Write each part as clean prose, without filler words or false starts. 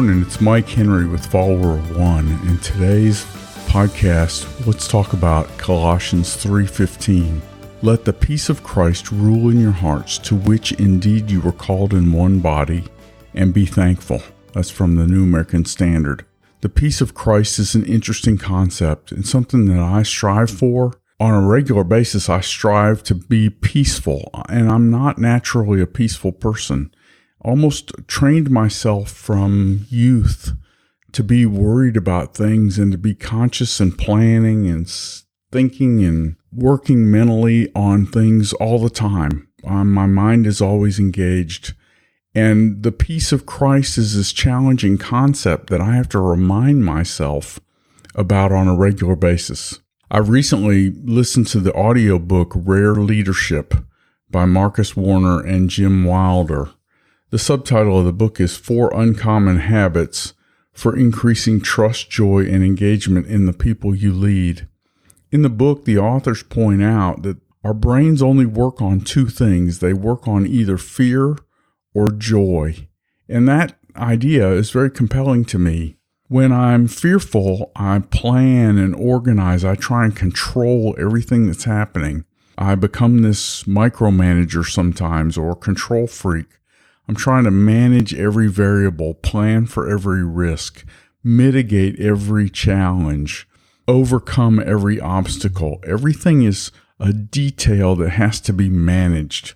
morning, it's Mike Henry with Follower of One. In today's podcast, let's talk about Colossians 3:15. Let the peace of Christ rule in your hearts, to which indeed you were called in one body, and be thankful. That's from the New American Standard. The peace of Christ is an interesting concept and something that I strive for. On a regular basis, I strive to be peaceful, and I'm not naturally a peaceful person. Almost trained myself from youth to be worried about things and to be conscious and planning and thinking and working mentally on things all the time. My mind is always engaged. And the peace of Christ is this challenging concept that I have to remind myself about on a regular basis. I recently listened to the audiobook Rare Leadership by Marcus Warner and Jim Wilder. The subtitle of the book is 4 Uncommon Habits for Increasing Trust, Joy, and Engagement in the People You Lead. In the book, the authors point out that our brains only work on 2 things. They work on either fear or joy. And that idea is very compelling to me. When I'm fearful, I plan and organize. I try and control everything that's happening. I become this micromanager sometimes, or control freak. I'm trying to manage every variable, plan for every risk, mitigate every challenge, overcome every obstacle. Everything is a detail that has to be managed.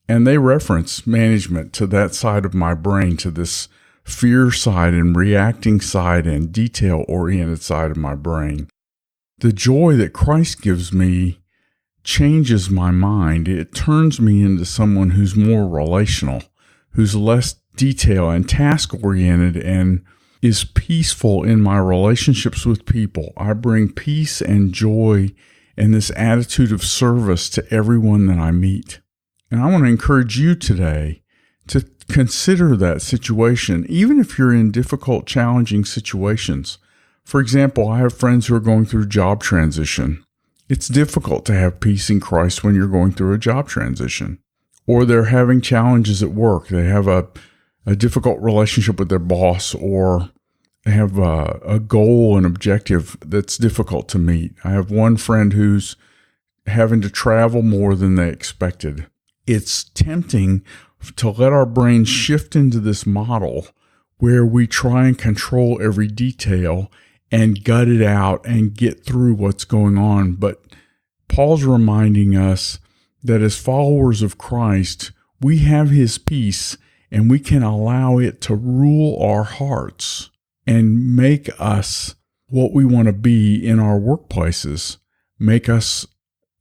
And they reference management to that side of my brain, to this fear side and reacting side and detail-oriented side of my brain. The joy that Christ gives me changes my mind. It turns me into someone who's more relational, who's less detail and task-oriented, and is peaceful in my relationships with people. I bring peace and joy and this attitude of service to everyone that I meet. And I want to encourage you today to consider that situation, even if you're in difficult, challenging situations. For example, I have friends who are going through job transition. It's difficult to have peace in Christ when you're going through a job transition. Or they're having challenges at work. They have a difficult relationship with their boss, or they have a goal and objective that's difficult to meet. I have one friend who's having to travel more than they expected. It's tempting to let our brains shift into this model where we try and control every detail and gut it out and get through what's going on. But Paul's reminding us that as followers of Christ, we have His peace, and we can allow it to rule our hearts and make us what we want to be in our workplaces, make us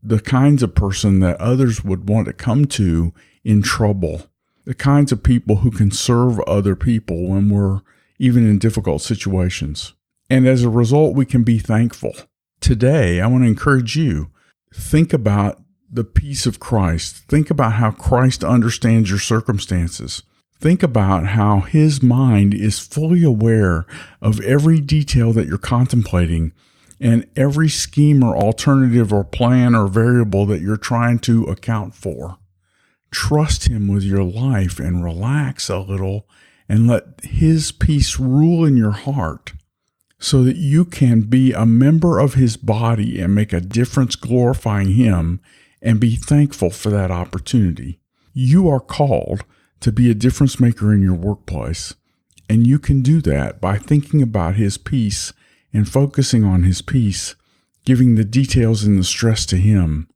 the kinds of person that others would want to come to in trouble, the kinds of people who can serve other people when we're even in difficult situations. And as a result, we can be thankful. Today, I want to encourage you, think about the peace of Christ. Think about how Christ understands your circumstances. Think about how His mind is fully aware of every detail that you're contemplating and every scheme or alternative or plan or variable that you're trying to account for. Trust Him with your life and relax a little and let His peace rule in your heart so that you can be a member of His body and make a difference glorifying Him, and be thankful for that opportunity. You are called to be a difference maker in your workplace, and you can do that by thinking about His peace and focusing on His peace, giving the details and the stress to Him.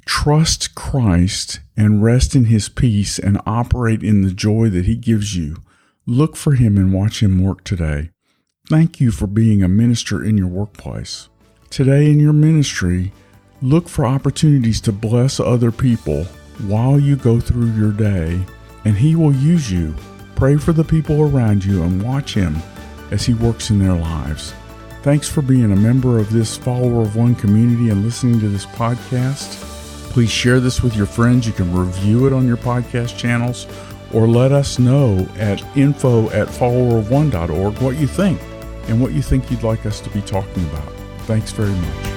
Trust Christ and rest in His peace and operate in the joy that He gives you. Look for Him and watch Him work today. Thank you for being a minister in your workplace. Today in your ministry, look for opportunities to bless other people while you go through your day, and He will use you. Pray for the people around you and watch Him as He works in their lives. Thanks for being a member of this Follower of One community and listening to this podcast. Please share this with your friends. You can review it on your podcast channels, or let us know at info@followerofone.org what you think and what you think you'd like us to be talking about. Thanks very much.